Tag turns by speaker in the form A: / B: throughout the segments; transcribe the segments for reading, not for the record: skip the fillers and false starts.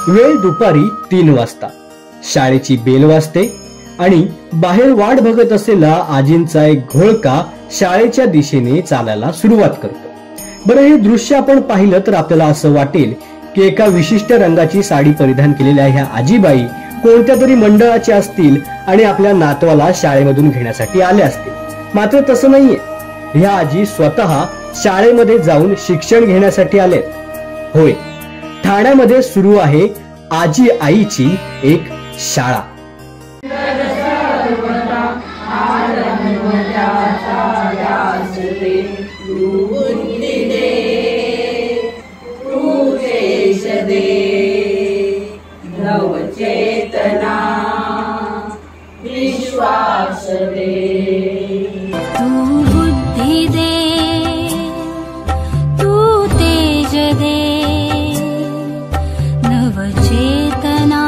A: वेळ दुपारी 3 वाजता. शाळेची बेल वाजते आणि बाहेर वाट बघत असलेला आजींचा एक घोळका शाळेच्या दिशेने चालायला सुरुवात करतो. बरं, हे दृश्य आपण पाहिलं तर आपल्याला असं वाटेल की एका विशिष्ट रंगाची साडी परिधान केलेल्या ह्या आजीबाई कोणत्या तरी मंडळाचे असतील आणि आपल्या नातवाला शाळेमधून घेण्यासाठी आल्या असतील. मात्र तसं नाहीये. ह्या आजी स्वतः शाळेमध्ये जाऊन शिक्षण घेण्यासाठी आलेत. होय, ठाण्यामध्ये सुरू आहे आजी आईची एक शाळा.
B: चेतना विश्वास दे, तू बुद्धि दे, तू तेज दे, नव चेतना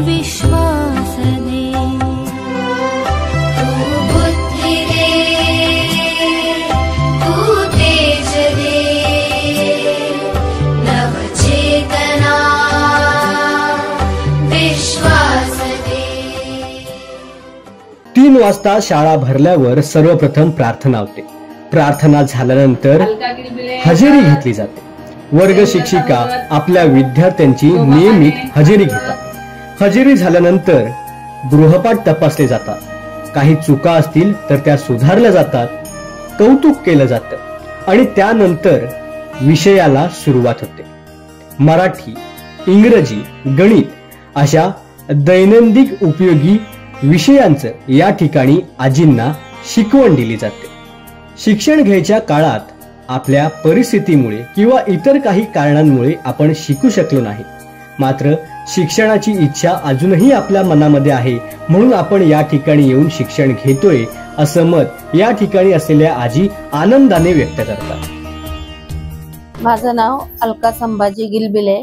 B: विश्वास दे, तू बुद्धि दे, तू तेज दे, नव चेतना
A: 3 वाजता शाळा भरल्यावर सर्वप्रथम प्रार्थना होते. प्रार्थना झाल्यानंतर हजेरी घेतली जाते. वर्ग शिक्षिका आपल्या विद्यार्थ्यांची नियमित हजेरी घेतात. हजेरी झाल्यानंतर गृहपाठ तपासले जातात. काही चुका असतील तर त्या सुधारल्या जातात. कौतुक केलं जातं आणि त्यानंतर विषयाला सुरुवात होते. मराठी, इंग्रजी, गणित अशा दैनंदिन उपयोगी विषयांचं या ठिकाणी आजींना शिकवण दिली जाते. शिक्षण घ्यायच्या काळात आपल्या परिस्थितीमुळे किंवा इतर काही कारणांमुळे आपण शिकू शकलो नाही. मात्र शिक्षणाची इच्छा अजूनही आपल्या मनामध्ये आहे, म्हणून आपण या ठिकाणी येऊन शिक्षण घेतोय असं मत या ठिकाणी असलेल्या आजी आनंदाने व्यक्त करतात.
C: माझं नाव अलका संभाजी गिलबिले.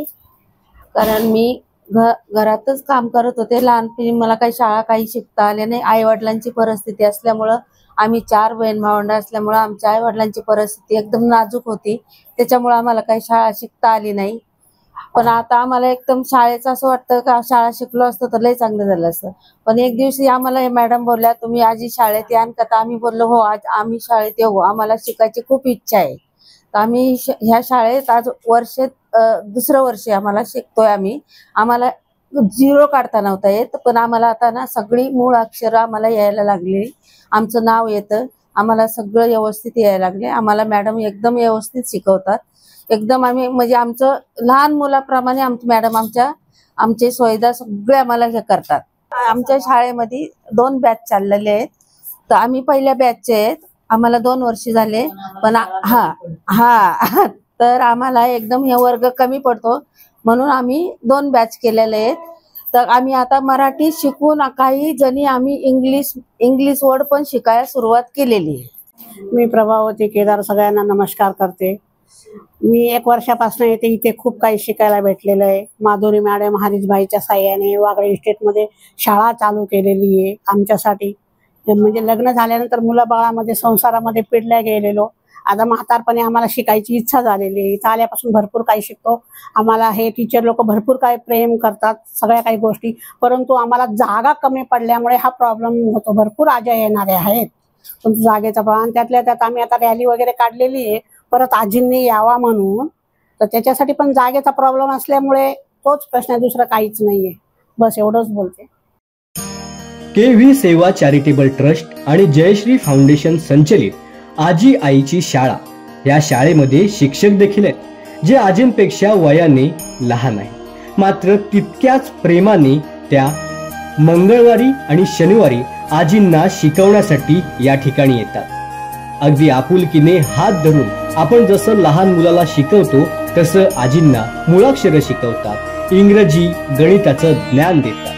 C: कारण मी घरातच काम करत होते. लहानपणी मला काही शाळा काही शिकता आल्या नाही. आई वडिलांची परिस्थिती असल्यामुळं, आम्ही 4 बहीण भावंड असल्यामुळं आमच्या आई वडिलांची परिस्थिती एकदम नाजूक होती. त्याच्यामुळे आम्हाला काही शाळा शिकता आली नाही. पण आता आम्हाला एकदम शाळेचं असं वाटतं का शाळा शिकलो असतो तर लय चांगलं झालं असतं. पण एक दिवशी आम्हाला मॅडम बोलल्या, तुम्ही आजी शाळेत यान का? तर आम्ही बोललो हो, आज आम्ही शाळेत येऊ, आम्हाला शिकायची खूप इच्छा आहे. तर आम्ही ह्या शाळेत आज दुसरं वर्ष आम्हाला शिकतोय. आम्हाला 0 काढता नव्हता येत, पण आम्हाला आता ना सगळी मूळ अक्षरं आम्हाला यायला लागली. आमचं नाव येतं, आम्हाला सगळं व्यवस्थित यायला लागले. आम्हाला मॅडम एकदम व्यवस्थित शिकवतात. एकदम आम्ही म्हणजे आमचं लहान मुलाप्रमाणे मॅडम आमचे सुविधा सगळे आम्हाला हे करतात. आमच्या शाळेमध्ये 2 बॅच चाललेले आहेत. तर आम्ही पहिल्या बॅचचे आहेत. आम्हाला 2 वर्ष झाले. पण तर आम्हाला एकदम हे वर्ग कमी पडतो म्हणून आम्ही 2 बॅच केलेले आहेत. तर आम्ही आता मराठी शिकून काही जणी आम्ही इंग्लिश वर्ड पण शिकायला सुरुवात केलेली आहे.
D: मी प्रभावती केदार सगळ्यांना नमस्कार करते. मी 1 वर्षापासून येते. इथे खूप काही शिकायला भेटलेलं आहे. माधुरी मॅडम हरीशभाईच्या साह्याने वागळे इस्टेटमध्ये शाळा चालू केलेली आहे आमच्यासाठी. म्हणजे लग्न झाल्यानंतर मुलाबाळामध्ये संसारामध्ये पिढल्या गेलेलो. आता म्हातारपणे आम्हाला शिकायची इच्छा झालेली आहे. इथं आल्यापासून भरपूर काही शिकतो. आम्हाला हे टीचर लोक भरपूर काही प्रेम करतात, सगळ्या काही गोष्टी. परंतु आम्हाला जागा कमी पडल्यामुळे हा प्रॉब्लेम होतो. भरपूर आज्या येणाऱ्या आहेत, पण जागेचा प्रॉब्लेम. त्यातल्या त्यात आम्ही आता रॅली वगैरे काढलेली आहे परत आजींनी यावा म्हणून. तर त्याच्यासाठी पण जागेचा प्रॉब्लेम असल्यामुळे तोच प्रश्न आहे, दुसरं काहीच नाहीये. बस एवढंच बोलते.
A: KV सेवा चॅरिटेबल ट्रस्ट आणि जयश्री फाउंडेशन संचलित आजी आईची शाळा या शाळेमध्ये शिक्षक देखील आहेत, जे आजींपेक्षा वयाने लहान आहे. मात्र तितक्याच प्रेमाने त्या मंगळवारी आणि शनिवारी आजींना शिकवण्यासाठी या ठिकाणी येतात. अगदी आपुलकीने हात धरून आपण जसं लहान मुलाला शिकवतो तसं आजींना मुळाक्षर शिकवतात, इंग्रजी गणिताचं ज्ञान देतात.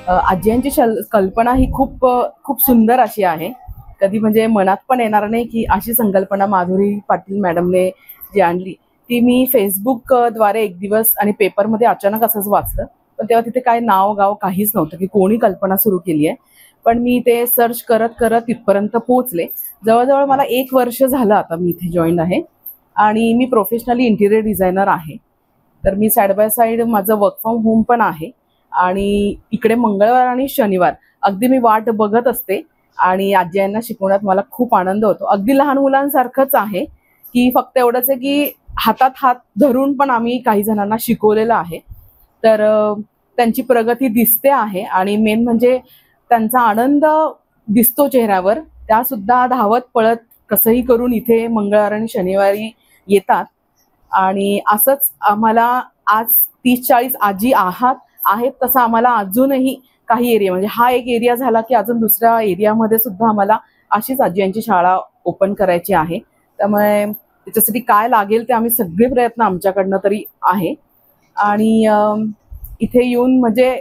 E: आजींची कल्पना ही खूप सुंदर अशी आहे. कधी म्हणजे मनात पण येणार नाही की अशी संकल्पना माधुरी पाटील मॅडमने जी आणली ती मी फेसबुक द्वारे एक दिवस आणि पेपरमध्ये अचानक असंच वाचलं पण तेव्हा तिथे काय नाव गाव काहीच नव्हतं की कोणी कल्पना सुरू केली आहे. पण मी ते सर्च करत करत तिथपर्यंत पोहोचले. जवळजवळ मला 1 वर्ष झालं आता मी इथे जॉईन आहे आणि मी प्रोफेशनली इंटिरियर डिझायनर आहे. तर मी साईड बाय साईड माझं वर्क फ्रॉम होम पण आहे आणि इकडे मंगळवार आणि शनिवार अगदी मी वाट बघत असते आणि आजी यांना शिकवण्यात मला खूप आनंद होतो. अगदी लहान मुलांसारखंच आहे की फक्त एवढंच आहे की हातात हात धरून पण आम्ही काही जणांना शिकवलेलं आहे. तर त्यांची प्रगती दिसते आहे आणि मेन म्हणजे त्यांचा आनंद दिसतो चेहऱ्यावर. त्या सुद्धा धावत पळत कसंही करून इथे मंगळवार आणि शनिवारी येतात आणि असंच आम्हाला आज 30-40 आजी आहेत तसं आम्हाला अजूनही काही एरिया म्हणजे हा एक एरिया झाला की अजून दुसऱ्या एरियामध्ये सुद्धा आम्हाला अशीच आजी यांची शाळा ओपन करायची आहे. त्यामुळे त्याच्यासाठी काय लागेल ते आम्ही सगळे प्रयत्न आमच्याकडनं तरी आहे आणि इथे येऊन म्हणजे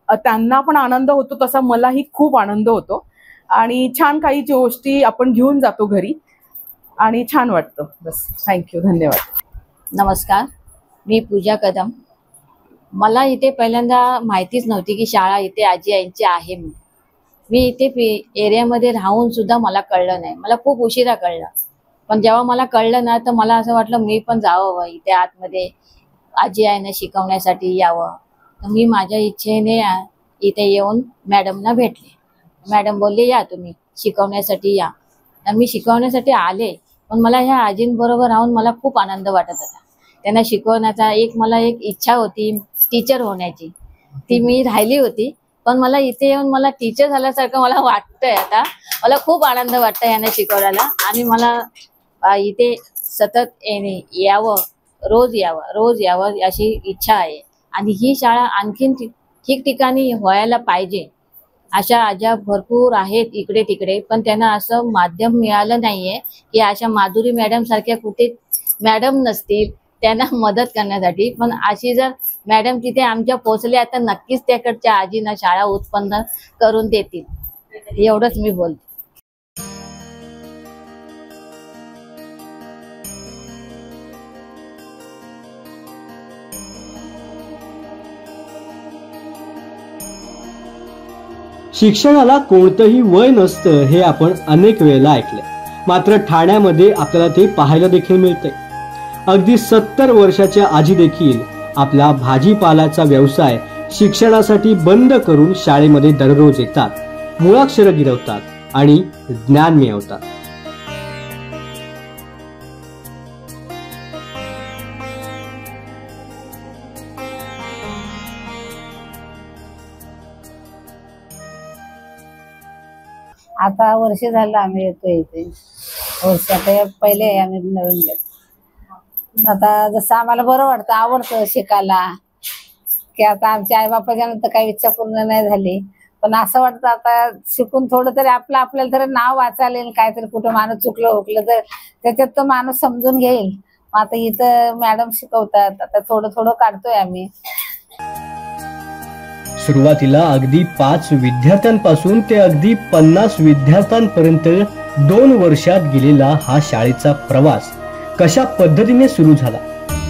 E: त्यांना पण आनंद होतो तसा मलाही खूप आनंद होतो आणि छान काही गोष्टी आपण घेऊन जातो घरी आणि छान वाटतं. बस थँक्यू, धन्यवाद.
F: नमस्कार, मी पूजा कदम. मला इथे पहिल्यांदा माहितीच नव्हती की शाळा इथे आजी यांची आहे म्हणून. मी इथे एरियामध्ये राहून सुद्धा मला कळलं नाही. मला खूप उशिरा कळलं. पण जेव्हा मला कळलं ना तर मला असं वाटलं मी पण जावं इथे आतमध्ये आजी आईने शिकवण्यासाठी यावं. तर मी माझ्या इच्छेने इथे येऊन मॅडमना भेटले. मॅडम बोलले या तुम्ही शिकवण्यासाठी या. तर मी शिकवण्यासाठी आले पण मला ह्या आजींबरोबर राहून मला खूप आनंद वाटत होता. त्यांना शिकवण्याचा मला एक इच्छा होती टीचर होण्याची, ती मी राहिली होती. पण मला इथे येऊन मला टीचर झाल्यासारखं मला वाटतंय आता. मला खूप आनंद वाटतंय यांना शिकवण्याला आणि मला इथे सतत यावं, रोज यावं अशी इच्छा आहे. आणि ही शाळा आणखीन ठिकठिकाणी व्हायला पाहिजे. अशा आज्या भरपूर आहेत इकडे तिकडे पण त्यांना असं माध्यम मिळालं नाहीये की अशा माधुरी मॅडम सारख्या कुठे मॅडम नसतील त्यांना मदत करण्यासाठी. पण अशी जर मॅडम तिथे आमच्या पोहोचल्या तर नक्कीच त्याकडच्या आजींना शाळा उत्पन्न करून देतील. एवढंच मी बोलते.
A: शिक्षणाला कोणतंही वय नसतं हे आपण अनेक वेळेला ऐकलंय. मात्र ठाण्यामध्ये आपल्याला ते पाहायला देखील मिळतंय. अगदी 70 वर्षाच्या आजी देखील आपला भाजीपाल्याचा व्यवसाय शिक्षणासाठी बंद करून शाळेमध्ये दररोज येतात, मुळाक्षरं गिरवतात आणि ज्ञान मिळवतात.
G: आता वर्ष झालं आम्ही येतोय इथे. वर्ष आता पहिले आम्ही नवीन घेत. आता जसं आम्हाला बरं वाटतं, आवडतं शिकायला की आता आमच्या आई बापाच्या नंतर काही इच्छा पूर्ण नाही झाली. पण असं वाटतं आता शिकून थोडं तरी आपल्याला तरी नाव वाचायला येईल. काहीतरी कुठं माणूस चुकलं हुकलं तर त्याच्यात तो माणूस समजून घेईल. आता इथं मॅडम शिकवतात. आता थोडं थोडं काढतोय आम्ही.
A: सुरुवातीला अगदी 5 विद्यार्थ्यांपासून ते अगदी 50 विद्यार्थ्यांपर्यंत 2 वर्षात गेलेला हा शाळेचा प्रवास कशा पद्धतीने सुरू झाला,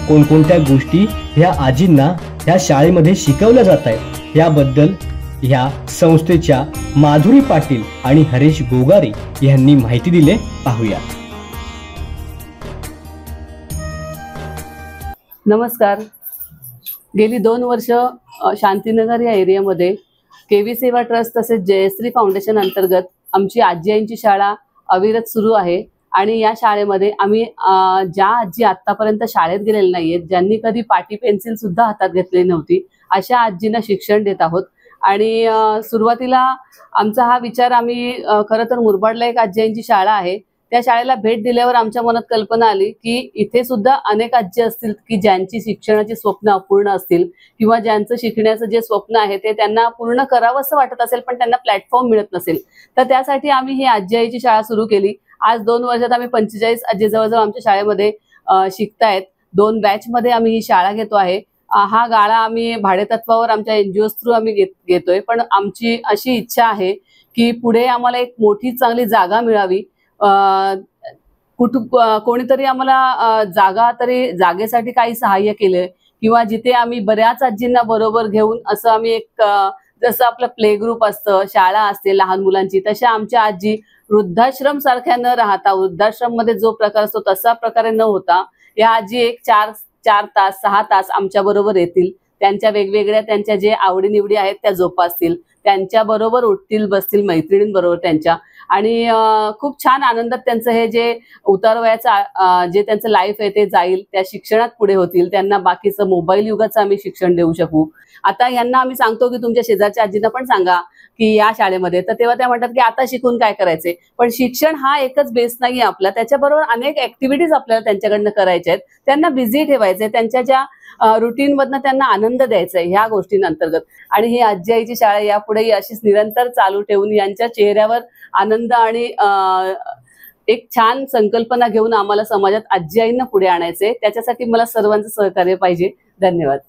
A: कोणकोणत्या गोष्टी ह्या आजींना ह्या शाळेमध्ये शिकवल्या जात आहेत याबद्दल ह्या संस्थेच्या माधुरी पाटील आणि हरीश गोगारी यांनी माहिती दिली. पाहूया.
H: नमस्कार. गेली 2 वर्ष शांतीनगर या एरियामध्ये केवी सेवा ट्रस्ट तसेच जयश्री फाउंडेशन अंतर्गत आमची आजी आईंची शाळा अविरत सुरू आहे. आणि या शाळेमध्ये आम्ही ज्या आजी आतापर्यंत शाळेत गेलेल्या नाहीयेत, ज्यांनी कधी पाटी पेन्सिल सुद्धा हातात घेतलेली नव्हती, अशा आजींना शिक्षण देत आहोत. आणि सुरुवातीला आमचा हा विचार आम्ही खरं तर मुरबाडला एक आजी आईंची शाळा आहे, त्या शाळेला भेट दिल्यावर आमच्या मनात कल्पना आली की इथे सुद्धा अनेक आजी असतील की ज्यांची शिक्षणाची स्वप्न अपूर्ण असतील किंवा ज्यांचं शिकण्याचं जे स्वप्न आहे ते त्यांना पूर्ण करावं असं वाटत असेल पण त्यांना प्लॅटफॉर्म मिळत नसेल. तर त्यासाठी आम्ही ही आजी आईची शाळा सुरू केली. आज 2 वर्षात आम्ही 45 आजी जवळजवळ आमच्या शाळेमध्ये शिकतायत. 2 बॅचमध्ये आम्ही ही शाळा घेतो आहे. हा गाळा आम्ही भाडेतत्वावर आमच्या NGOs थ्रू आम्ही घेतोय. पण आमची अशी इच्छा आहे की पुढे आम्हाला एक मोठी चांगली जागा मिळावी. कोणीतरी आम्हाला जागेसाठी काही सहाय्य केलंय किंवा जिथे आम्ही बऱ्याच आजींना बरोबर घेऊन असं आम्ही एक जसं आपलं प्ले ग्रुप असतं, शाळा असते लहान मुलांची, तशा आमच्या आजी वृद्धाश्रम सारख्या न राहता, वृद्धाश्रम मध्ये जो प्रकार असतो तसा प्रकारे न होता या आजी एक 4 तास 6 तास आमच्या बरोबर येतील. त्यांच्या वेगवेगळ्या त्यांच्या जे आवडीनिवडी आहेत त्या जोपासतील, त्यांच्या बरोबर उठतील बसतील मैत्रिणींबरोबर त्यांच्या, आणि खूप छान आनंदात त्यांचं हे जे उतार वयाचं जे त्यांचं लाईफ आहे ते जाईल. त्या शिक्षणात पुढे होतील, त्यांना बाकीचं मोबाईल युगाचं आम्ही शिक्षण देऊ शकू. आता यांना आम्ही सांगतो की तुमच्या शेजारच्या आजींना पण सांगा की या शाळेमध्ये, तर तेव्हा त्या म्हणतात की आता शिकून काय करायचे. पण शिक्षण हा एकच बेस नाही आपला, त्याच्याबरोबर अनेक ऍक्टिव्हिटीज आपल्याला त्यांच्याकडनं करायच्या आहेत, त्यांना बिझी ठेवायचे, त्यांच्या ज्या रुटीन मधनं त्यांना आनंद द्यायचा आहे ह्या गोष्टींअंतर्गत. आणि ही आजी आईची शाळा यापुढे अशीच निरंतर चालू ठेवून यांच्या चेहऱ्यावर आनंद आणि एक छान संकल्पना घेऊन आम्हाला समाजात आजी आईंना पुढे आणायचे. त्याच्यासाठी मला सर्वांचं सहकार्य पाहिजे. धन्यवाद.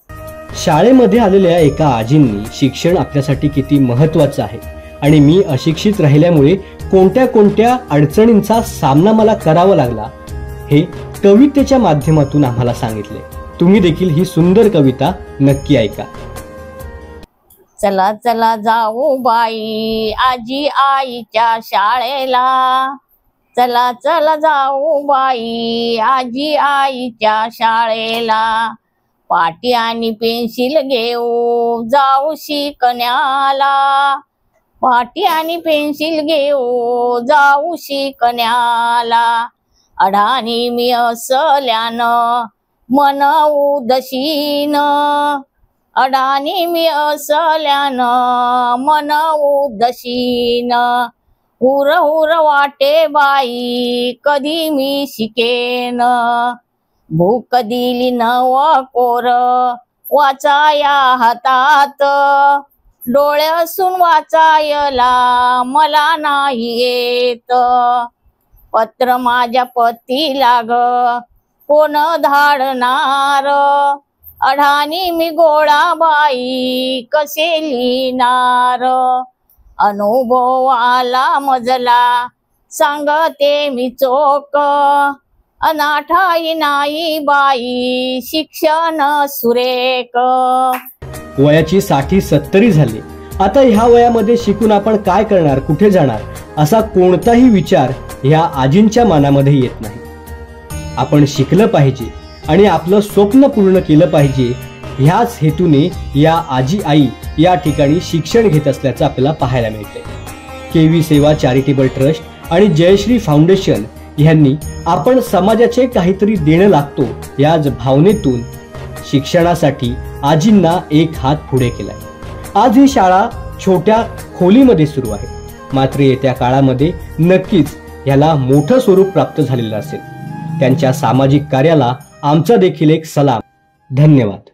A: शाळेमध्ये आलेल्या एका आजींनी शिक्षण आपल्यासाठी किती महत्वाचं आहे आणि मी अशिक्षित राहिल्यामुळे कोणत्या कोणत्या अडचणींचा सामना मला करावा लागला हे कवितेच्या माध्यमातून आम्हाला सांगितले. तुम्ही देखील ही सुंदर कविता नक्की ऐका.
F: चला चला जाऊ बाई आजी आईच्या शाळेला, चला चला जाऊ बाई आजी आईच्या शाळेला, पाटी आणि पेन्सिल घेऊ जाऊ शिकण्याला, पाटी आणि पेन्सिल घेऊ जाऊ शिकण्याला, अडाणी मी असल्यानं मन उदशीन, अडाणी मी असल्यानं मन उदशीन, हुर हुर वाटे बाई कधी मी शिकेन, भूक दिली नव कोर वाचाया हातात, डोळे असून वाचायला मला नाही येत, पत्र माझ्या पतीला ग कोण धाडणार, अडाणी मी गोळाबाई कसे लिहिणार, अनुभव आला मजला सांगते मी चोख, अनाठाई नाही बाई शिक्षण सुरेख.
A: वयाची 60-70 झाली. आता ह्या वयामध्ये शिकून आपण काय करणार, कुठे जाणार असा कोणताही विचार ह्या आजींच्या मनामध्ये येत नाही. आपण शिकलं पाहिजे आणि आपलं स्वप्न पूर्ण केलं पाहिजे ह्याच हेतूने या आजी आई या ठिकाणी शिक्षण घेत असल्याचं आपल्याला पाहायला मिळते. केवी सेवा चॅरिटेबल ट्रस्ट आणि जयश्री फाउंडेशन यांनी आपण समाजाचे काहीतरी देणं लागतो याच भावनेतून शिक्षणासाठी आजींना एक हात पुढे केलाय. आज ही शाळा छोट्या खोलीमध्ये सुरू आहे, मात्र येत्या काळामध्ये नक्कीच याला मोठं स्वरूप प्राप्त झालेलं असेल. त्यांच्या सामाजिक कार्याला आमचा देखील एक सलाम. धन्यवाद.